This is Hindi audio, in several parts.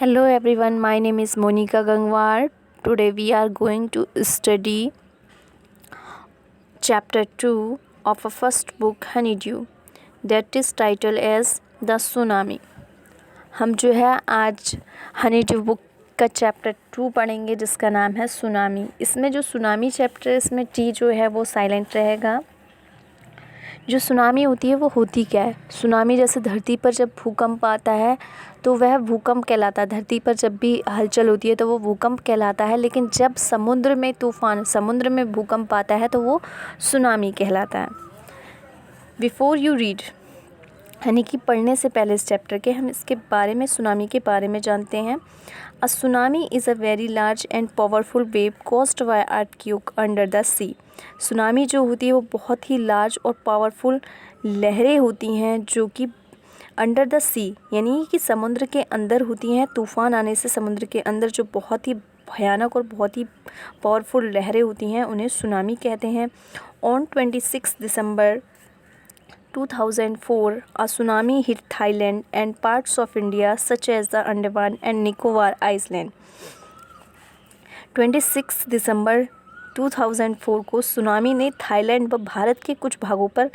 Hello everyone, my name is Monica Gangwar. Today we are going to study chapter 2 of our first book Honeydew, that is titled as The Tsunami. हम जो है आज हनीड्यू बुक का चैप्टर 2 पढ़ेंगे जिसका नाम है सुनामी। इसमें जो सुनामी चैप्टर इसमें टी जो है वो साइलेंट रहेगा। जो सुनामी होती है वो होती क्या है? सुनामी जैसे धरती पर जब भूकंप आता है तो वह भूकंप कहलाता है। धरती पर जब भी हलचल होती है तो वो भूकंप कहलाता है, लेकिन जब समुद्र में तूफ़ान, समुद्र में भूकंप आता है तो वो सुनामी कहलाता है। बिफोर यू रीड, यानी कि पढ़ने से पहले इस चैप्टर के हम इसके बारे में, सुनामी के बारे में जानते हैं। A tsunami is a very large and powerful wave caused by earthquake under the sea. Tsunami जो होती है वो बहुत ही लार्ज और पावरफुल लहरें होती हैं जो कि अंडर द सी यानी कि समुद्र के अंदर होती हैं। तूफ़ान आने से समुद्र के अंदर जो बहुत ही भयानक और बहुत ही पावरफुल लहरें होती हैं उन्हें सुनामी कहते हैं। On 26 December 2004, a tsunami hit Thailand and parts of India such as the Andaman and Nicobar Island. 26 दिसंबर 2004 को सुनामी ने थाईलैंड व भारत के कुछ भागों पर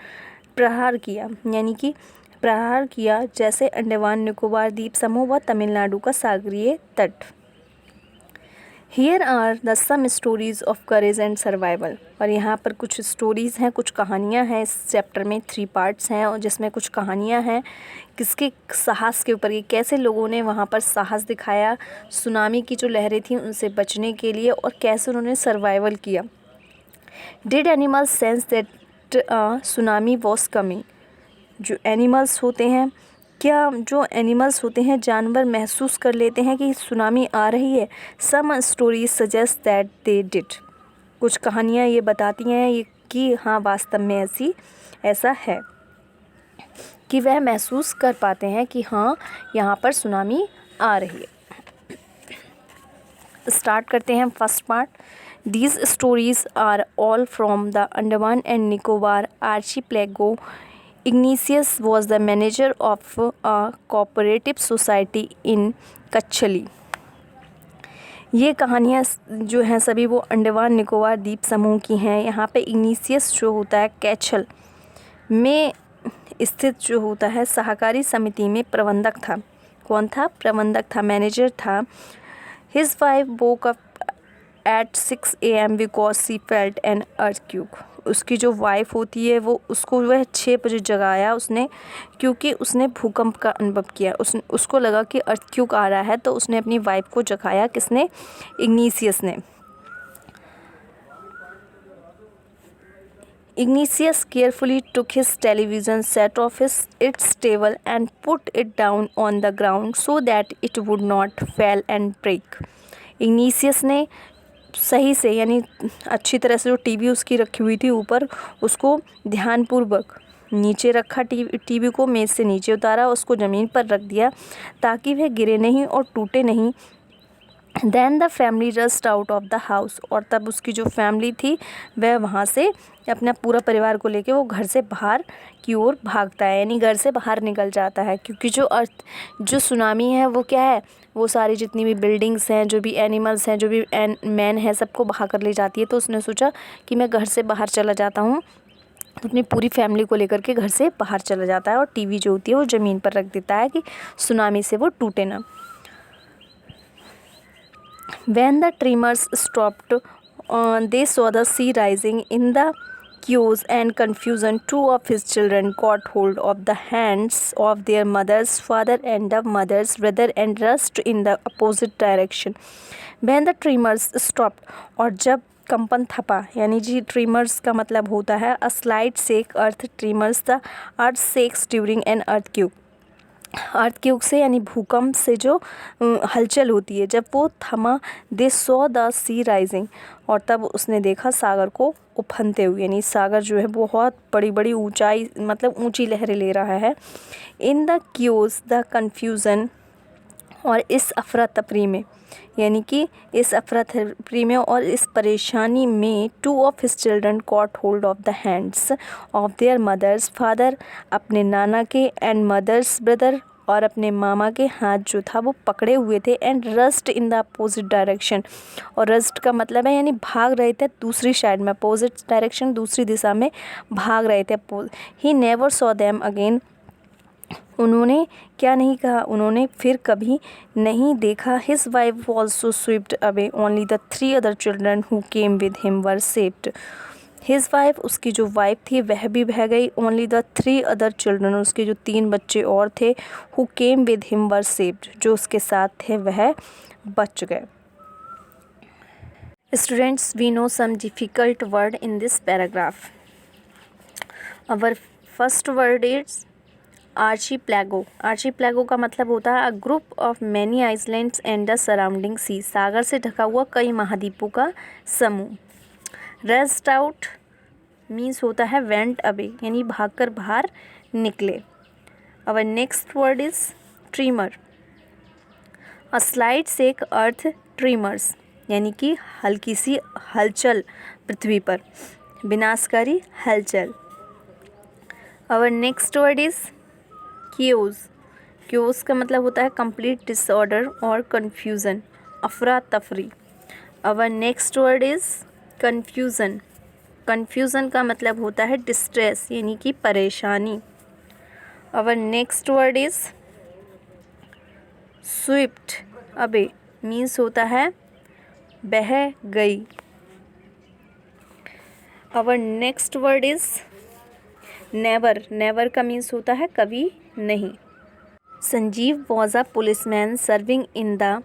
प्रहार किया, यानी कि प्रहार किया, जैसे अंडमान निकोबार द्वीप समूह व तमिलनाडु का सागरीय तट। Here are the some stories of courage and survival। और यहाँ पर कुछ स्टोरीज़ हैं, कुछ कहानियाँ हैं। इस चैप्टर में 3 पार्ट्स हैं और जिसमें कुछ कहानियाँ हैं किसके साहस के ऊपर, ये कैसे लोगों ने वहाँ पर साहस दिखाया सुनामी की जो लहरें थीं उनसे बचने के लिए, और कैसे उन्होंने सर्वाइवल किया। Did animals sense that tsunami was coming? जो एनिमल्स होते हैं, क्या जो एनिमल्स होते हैं जानवर महसूस कर लेते हैं कि सुनामी आ रही है? Some stories suggest that they did. कुछ कहानियाँ ये बताती हैं ये कि हाँ वास्तव में ऐसा है कि वह महसूस कर पाते हैं कि हाँ यहाँ पर सुनामी आ रही है। स्टार्ट करते हैं first part. These stories are all from the Andaman and Nicobar archipelago. Ignatius was the manager of a cooperative society in Kachchali. ये कहानियाँ जो हैं सभी वो अंडमान निकोबार द्वीप समूह की हैं। यहाँ पे इग्नीशियस जो होता है कैच्छल में स्थित जो होता है सहकारी समिति में प्रबंधक था। कौन था? प्रबंधक था, मैनेजर था। His wife woke up at 6 AM because she felt an earthquake। उसकी जो वाइफ होती है वो उसको वह 6 बजे जगाया उसने, क्योंकि उसने भूकंप का अनुभव किया। उसको लगा कि अर्थक्वेक आ रहा है, तो उसने अपनी वाइफ को जगाया। किसने? इग्नीशियस ने। Ignatius carefully took his television set off its table and put it down on the ground so that it would not fall and break। Ignatius ने सही से, यानी अच्छी तरह से जो टीवी उसकी रखी हुई थी ऊपर, उसको ध्यानपूर्वक नीचे रखा। टीवी को मेज़ से नीचे उतारा, उसको ज़मीन पर रख दिया ताकि वह गिरे नहीं और टूटे नहीं। Then the family rushed out of the house. और तब उसकी जो फैमिली थी वह वहाँ से अपना पूरा परिवार को लेके वो घर से बाहर की ओर भागता है, यानी घर से बाहर निकल जाता है। क्योंकि जो सुनामी है वो क्या है, वो सारी जितनी भी बिल्डिंग्स हैं, जो भी एनिमल्स हैं, जो भी मैन है, सबको बहा कर ले जाती है। तो उसने सोचा कि मैं घर से बाहर चला जाता हूँ, तो अपनी पूरी फैमिली को लेकर के घर से बाहर चला जाता है और टीवी जो होती है वो ज़मीन पर रख देता है कि सुनामी से वो टूटे ना। When the tremors stopped, they saw the sea rising. In the chaos and confusion, 2 of his children caught hold of the hands of their mother's father and the mother's brother and rushed in the opposite direction. When the tremors stopped, और जब कंपन थपा, यानी जी ट्रीमर्स का मतलब होता है a slight shake earth tremors, the earth shakes during an earthquake। Earthquake से यानी भूकंप से जो हलचल होती है, जब वो थमा, they saw the sea rising, और तब उसने देखा सागर को उफनते हुए, यानी सागर जो है बहुत बड़ी बड़ी ऊंचाई, मतलब ऊंची लहरें ले रहा है। In the chaos the confusion, और इस अफरा तफरी में, यानी कि इस अफरा तफरी में और इस परेशानी में, 2 of his children caught hold of the hands of their mother's father, अपने नाना के, एंड मदर्स ब्रदर, और अपने मामा के हाथ जो था वो पकड़े हुए थे and rust in the opposite direction. और रस्ट का मतलब है यानी भाग रहे थे दूसरी साइड में, अपोजिट डायरेक्शन दूसरी दिशा में भाग रहे थे। He never saw them again, उन्होंने क्या नहीं कहा, उन्होंने फिर कभी नहीं देखा। His wife also Swift away, only the 3 other children who came with him were saved. His wife, उसकी जो वाइफ थी वह भी बह गई। ओनली द 3 अदर चिल्ड्रन, उसके जो 3 बच्चे और थे, who came with him were saved, जो उसके साथ थे वह बच गए। Students, we know some difficult word in this paragraph. Our first word is archipelago. Archipelago का मतलब होता है a group of many islands and the surrounding sea, सागर से ढका हुआ कई महाद्वीपों का समूह। रेस्ट आउट मीन्स होता है वेंट अवे, यानी भागकर बाहर निकले। अवर next word is trimmer. A slide shake earth tremors, यानी कि हल्की सी हलचल पृथ्वी पर, विनाशकारी हलचल। अवर next word is chaos. Chaos का मतलब होता है कंप्लीट डिसऑर्डर और कन्फ्यूज़न, अफरा तफरी। Our next word is confusion. Confusion का मतलब होता है डिस्ट्रेस, यानी कि परेशानी। Our next word is swift away, means होता है बह गई। Our next word is never. Never का मीन्स होता है कभी नहीं। Sanjeev was a policeman serving in the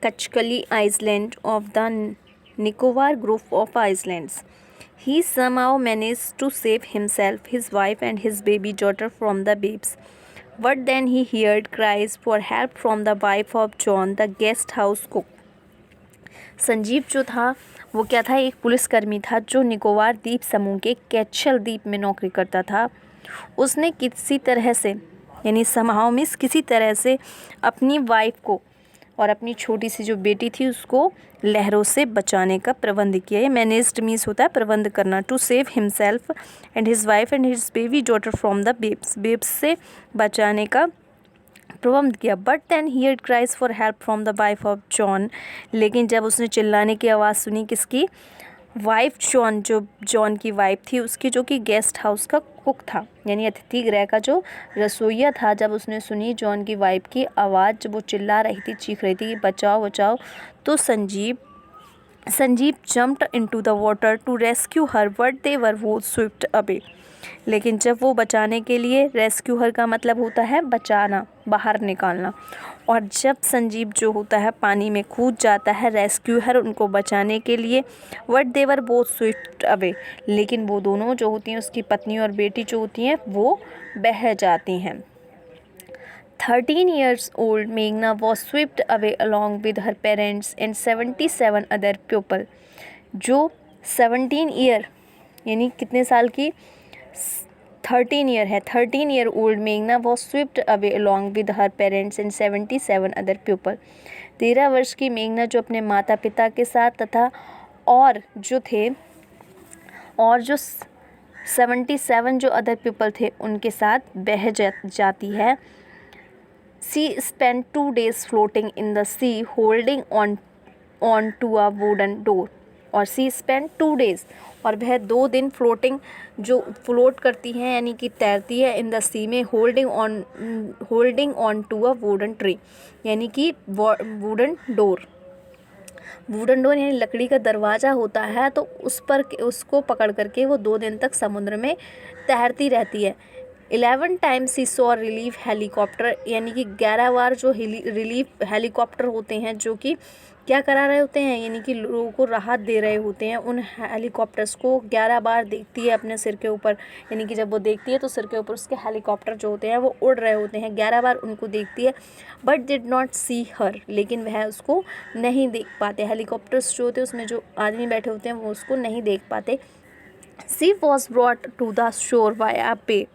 Kachkali island of the Nicobar group of islands. He somehow managed to save himself, his wife and his baby daughter from the babes. But then he heard cries for help from the wife of John, the guest house cook. Sanjeev जो था वो क्या था, एक पुलिसकर्मी था जो निकोबार द्वीप समूह के कैचल द्वीप में नौकरी करता था। उसने किसी तरह से, यानी somehow मीन्स किसी तरह से, अपनी वाइफ को और अपनी छोटी सी जो बेटी थी उसको लहरों से बचाने का प्रबंध किया। ये मैनेज्ड मीन्स होता है प्रबंध करना। To save himself and his wife and his baby daughter from the babes, babes से बचाने का प्रबंध किया। But then he heard cries for help from the wife of John, लेकिन जब उसने चिल्लाने की आवाज़ सुनी किसकी, वाइफ जॉन, जो जॉन की वाइफ थी उसकी, जो कि गेस्ट हाउस का कुक था, यानी अतिथि गृह का जो रसोइया था, जब उसने सुनी जॉन की वाइफ की आवाज़, जब वो चिल्ला रही थी, चीख रही थी कि बचाओ बचाओ, तो Sanjeev jumped into the water to rescue her, but they were both swept away. लेकिन जब वो बचाने के लिए, रेस्क्यू हर का मतलब होता है बचाना, बाहर निकालना, और जब संजीव जो होता है पानी में कूद जाता है रेस्क्यू हर उनको बचाने के लिए, but they were both swept away, लेकिन वो दोनों जो होती हैं, उसकी पत्नी और बेटी जो होती हैं, वो बह जाती हैं। 13 years old Meghna was swept away along with her parents and 77 other people. जो 17 ईयर, यानी कितने साल की, 13 ईयर है। 13 year old Meghna was swept away along with her parents and 77 other people. 13 वर्ष की मेघना जो अपने माता पिता के साथ तथा और जो 77 जो अदर पीपल थे उनके साथ बह जाती है। She spent 2 days floating in the sea, holding on to a wooden door. और she spent 2 days, और वह 2 दिन फ्लोटिंग, जो फ्लोट करती हैं यानी कि तैरती है, इन द सी में, holding on to a wooden tree, यानी कि वुडन डोर यानी लकड़ी का दरवाज़ा होता है, तो उस पर उसको पकड़ करके वो 2 दिन तक समुद्र में तैरती रहती है। 11 times he saw relief helicopter, यानी कि 11 बार जो रिलीफ हेलीकॉप्टर होते हैं जो कि क्या करा रहे होते हैं, यानी कि लोगों को राहत दे रहे होते हैं, उन हेलीकॉप्टर्स को 11 बार देखती है अपने सिर के ऊपर, यानी कि जब वो देखती है तो सिर के ऊपर उसके हेलीकॉप्टर जो होते हैं वो उड़ रहे होते हैं, 11 बार उनको देखती है। बट डिड नॉट सी हर, लेकिन वह उसको नहीं देख पाते, हेलीकॉप्टर्स जो होते हैं उसमें जो आदमी बैठे होते हैं वो उसको नहीं देख पाते। She was brought to the shore by a pay,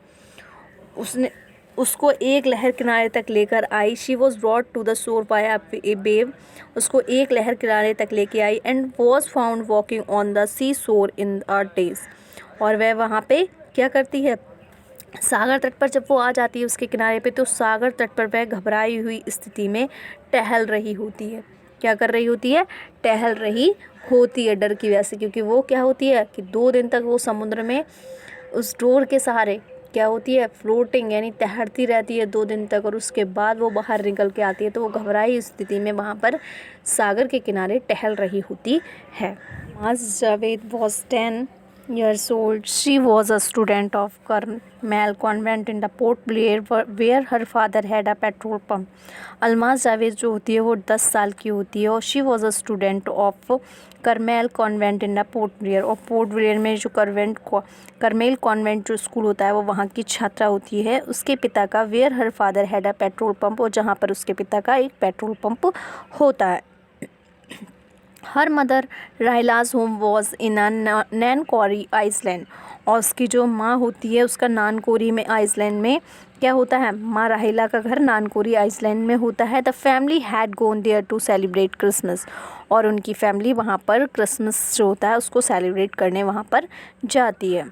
उसको एक लहर किनारे तक लेकर आई। She was brought to the shore by a wave, उसको एक लहर किनारे तक लेके आई। And was found walking on the sea shore in are days, और वह वहाँ पे क्या करती है, सागर तट पर जब वो आ जाती है उसके किनारे पे, तो सागर तट पर वह घबराई हुई स्थिति में टहल रही होती है। क्या कर रही होती है? टहल रही होती है डर की वजह से, क्योंकि वो क्या होती है कि 2 दिन तक वो समुद्र में उस डोर के सहारे क्या होती है, फ्लोटिंग, यानी तैरती रहती है 2 दिन तक, और उसके बाद वो बाहर निकल के आती है। तो वो घबराई स्थिति में वहाँ पर सागर के किनारे टहल रही होती है। आज Javed was 10 years old. She was a student of Carmel Convent in the Port Blair, where her father had a petrol pump. Almaz Javed जो होती है वो 10 साल की होती है, और she was a student of करमेल convent in the port Blair, और पोर्ट ब्लेयर में जो करमेल कॉन्वेंट जो स्कूल होता है वो वहाँ की छात्रा होती है। उसके पिता का where her father had a petrol pump, और जहाँ पर उसके पिता का एक पेट्रोल पंप होता है। Her mother Rahila's home was in Nancowry island, और उसकी जो माँ होती है उसका नानकोरी में आइसलैंड में क्या होता है, माँ राहिला का घर नानकोरी आइसलैंड में होता है। The family had gone there to celebrate Christmas, और उनकी फैमिली वहाँ पर क्रिसमस जो होता है उसको सेलिब्रेट करने वहाँ पर जाती है।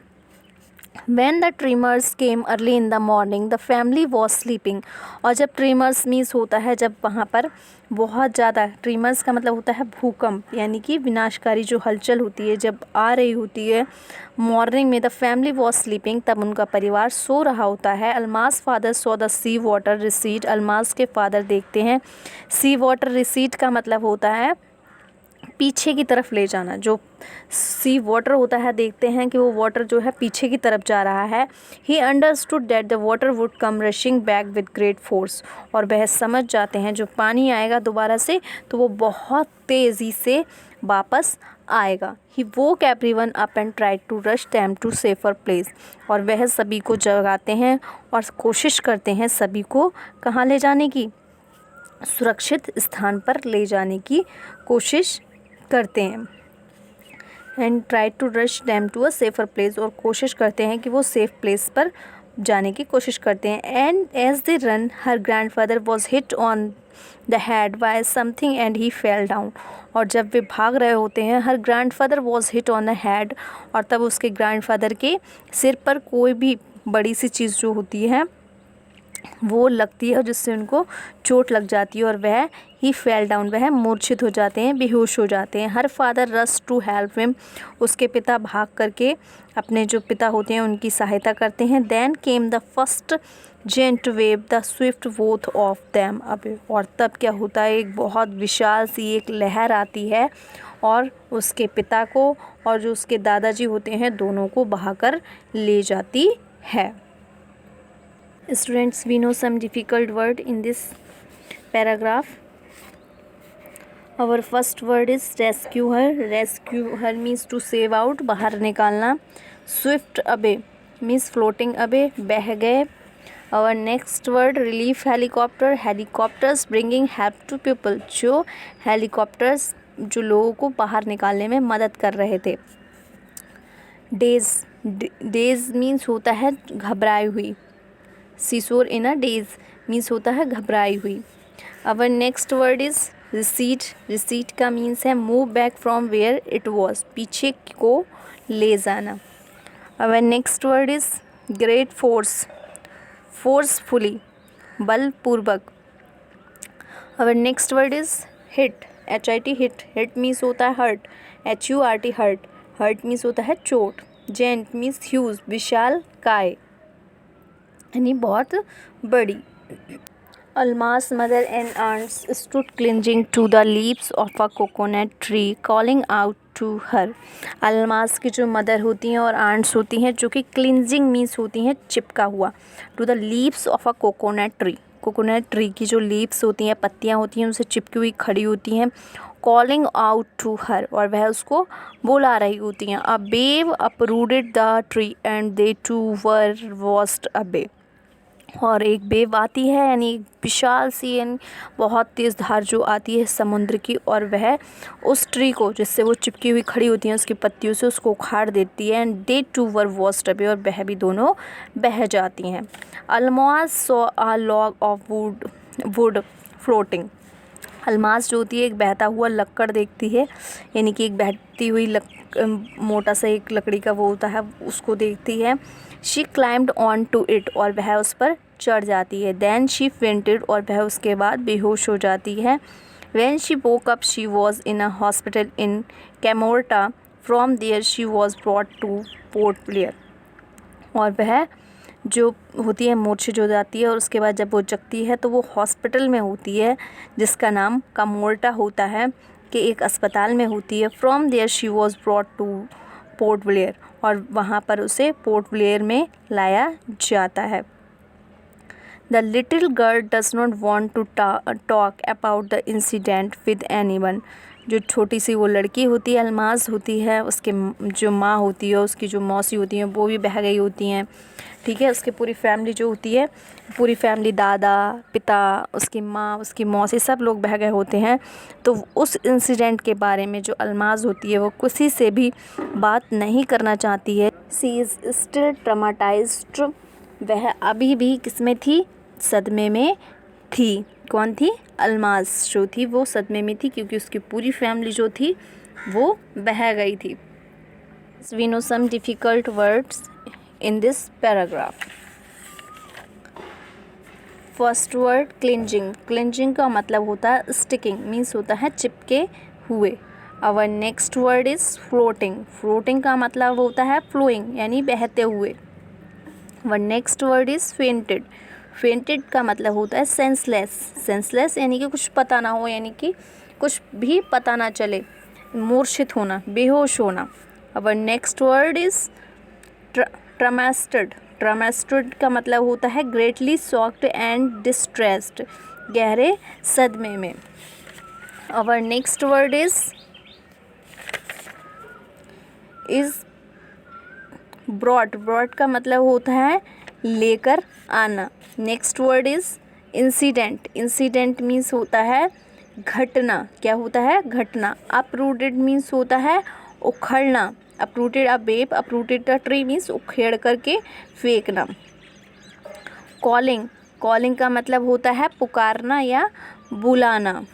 When the tremors came early in the morning, the family was sleeping. और जब ट्रीमर्स मीन्स होता है जब वहाँ पर बहुत ज़्यादा, ट्रीमर्स का मतलब होता है भूकंप, यानी कि विनाशकारी जो हलचल होती है जब आ रही होती है मॉर्निंग में, द फैमिली वॉज स्लीपिंग, तब उनका परिवार सो रहा होता है। Almas father saw the sea water recede, Almas के फादर देखते हैं सी वाटर रिसीड का मतलब होता है पीछे की तरफ ले जाना। जो सी वाटर होता है देखते हैं कि वो वाटर जो है पीछे की तरफ जा रहा है। He understood that the water would come rushing back with great force, और वह समझ जाते हैं जो पानी आएगा दोबारा से तो वो बहुत तेज़ी से वापस आएगा। He woke everyone up and tried to rush them to safer place, और वह सभी को जगाते हैं और कोशिश करते हैं सभी को कहाँ ले जाने की, सुरक्षित स्थान पर ले जाने की कोशिश करते हैं। And try to rush them to a safer place, और कोशिश करते हैं कि वो सेफ प्लेस पर जाने की कोशिश करते हैं। And as they ran her grandfather was hit on the head by something and he fell down, और जब वे भाग रहे होते हैं her grandfather was hit on the head, और तब उसके ग्रैंडफादर के सिर पर कोई भी बड़ी सी चीज़ जो होती है वो लगती है जिससे उनको चोट लग जाती है, और वह ही फेल डाउन, वह मूर्छित हो जाते हैं, बेहोश हो जाते हैं। Her father rush to help him, उसके पिता भाग करके अपने जो पिता होते हैं उनकी सहायता करते हैं। Then came the first giant wave they swept both of them away, और तब क्या होता है एक बहुत विशाल सी एक लहर आती है और उसके पिता को और जो उसके दादाजी होते हैं दोनों को बहाकर ले जाती है। Students, we know some difficult word in this paragraph. Our first word is rescue her. Rescue her means to save out, बाहर निकालना. Swift away means floating away, बह गए. Our next word relief helicopter. Helicopters bringing help to people, जो helicopters जो लोगों को बाहर निकालने में मदद कर रहे थे. Daze means होता है घबराई हुई. सीसोर इन अ डेज मीन्स होता है घबराई हुई. Our next word is recede. Recede का मीन्स है move back from where it was, पीछे को ले जाना. Our next word is great force. Forcefully, बलपूर्वक. Our next word is hit. HIT hit. Hit means होता है hurt. HURT hurt. Hurt means होता है चोट. जेंट मीन्स ह्यूज, विशाल काय, यानी बहुत बड़ी. Almas mother and aunts stood clinging to the leaves of a coconut tree calling out to her. Almas की जो मदर होती हैं और आंट्स होती हैं जो कि क्लिंजिंग मीन्स होती हैं चिपका हुआ, to the leaves of a coconut tree. Coconut tree की जो लीव्स होती हैं, पत्तियाँ होती हैं, उनसे चिपकी हुई खड़ी होती हैं. कॉलिंग आउट टू हर, और वह उसको बुला रही होती हैं. A wave uprooted the tree and they two were washed away, और एक वेव आती है यानी विशाल सी यानी बहुत तेज़ धार जो आती है समुद्र की, और वह उस ट्री को जिससे वो चिपकी हुई खड़ी होती हैं उसकी पत्तियों से उसको उखाड़ देती है. And they two were washed away, और वह भी दोनों बह जाती हैं. Almas saw a log of wood floating. Almas जो होती है एक बहता हुआ लक्कड़ देखती है, यानी कि एक बहती हुई मोटा सा एक लकड़ी का वो होता है, उसको देखती है। She climbed on to it, और वह उस पर चढ़ जाती है। देन शी फेंटेड, और वह उसके बाद बेहोश हो जाती है। When she woke up she was in a hospital in Camorta, from there she was brought to Port Blair. और वह जो होती है मूर्छित हो जाती है, और उसके बाद जब वो जगती है तो वो हॉस्पिटल में होती है जिसका नाम कामोर्टा होता है, कि एक अस्पताल में होती है। From there she was brought to Port Blair, और वहाँ पर उसे पोर्ट ब्लेयर में लाया जाता है। The little girl does not want to talk about the incident with anyone. जो छोटी सी वो लड़की होती है, अलमास होती है, उसके जो माँ होती है, उसकी जो मौसी होती हैं, वो भी बह गई होती हैं, ठीक है। उसकी पूरी फैमिली जो होती है, पूरी फैमिली, दादा, पिता, उसकी माँ, उसकी मौसी, सब लोग बह गए होते हैं। तो उस इंसिडेंट के बारे में जो अलमास होती है वो किसी से भी बात नहीं करना चाहती है। सी इज़ स्टिल ट्रॉमाटाइज्ड, वह अभी भी किसमें थी? सदमे में थी। कौन थी? अलमास जो थी वो सदमे में थी, क्योंकि उसकी पूरी फैमिली जो थी वो बह गई थी। We know some difficult words in this paragraph. First word cleansing. Cleansing का मतलब होता है स्टिकिंग, मीन्स होता है चिपके हुए। Our next word is floating. Floating का मतलब होता है फ्लोइंग, यानी बहते हुए। Our next word is fainted. Fainted का मतलब होता है सेंसलेस। सेंसलेस यानी कि कुछ पता ना हो, यानी कि कुछ भी पता ना चले, मूर्छित होना, बेहोश होना। Our next word is traumatised. Traumatised का मतलब होता है ग्रेटली शॉक्ड एंड डिस्ट्रेस्ड, गहरे सदमे में। Our next word is brought. Brought का मतलब होता है लेकर आना। Next word is incident. Incident means होता है घटना। क्या होता है? घटना। अपरूटेड मीन्स होता है उखड़ना। Uprooted a wave, uprooted a tree means उखेड़ करके फेंकना। कॉलिंग। कॉलिंग का मतलब होता है पुकारना या बुलाना।